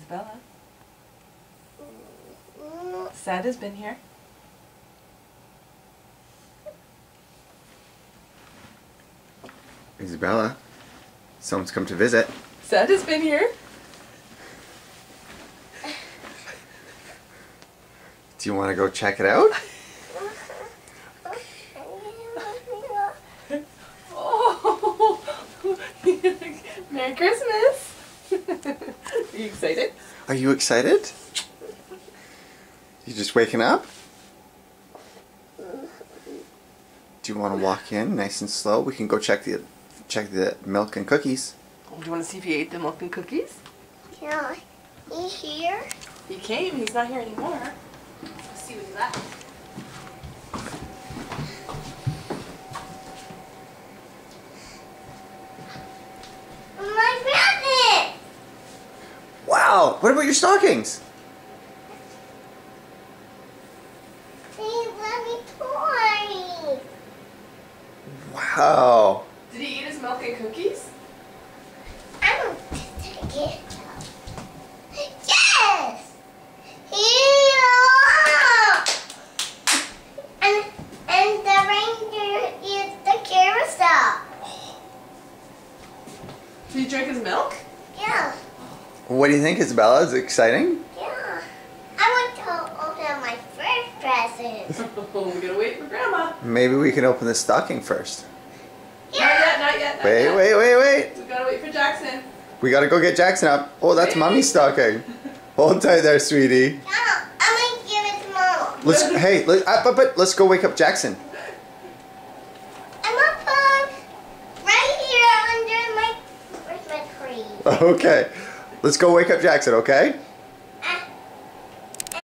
Isabella. Santa's been here. Isabella, someone's come to visit. Santa's been here. Do you want to go check it out? Oh, Merry Christmas. Are you excited? Are you excited? You just waking up? Do you want to walk in nice and slow? We can go check the milk and cookies. Do you want to see if he ate the milk and cookies? Yeah. He's here? He came. He's not here anymore. Let's see what he left. My present! Wow! What about your stockings? He let me toy. Wow! Did he eat his milk and cookies? I don't take it. Yes! Yeah! And the reindeer eats the carousel. Did he drink his milk? Yeah. What do you think, Isabella? Is it exciting? Yeah. I want to open my first present. We gotta wait for Grandma. Maybe we can open the stocking first. Not yet, not yet, not Wait, yet. wait. We gotta wait for Jackson. We gotta go get Jackson up. Oh, that's Wait. Mommy's stocking. Hold tight there, sweetie. Yeah, I'm going to give it to Mama. Let's go wake up Jackson. I'm going to put right here under my tree. Okay. Let's go wake up Jackson, okay?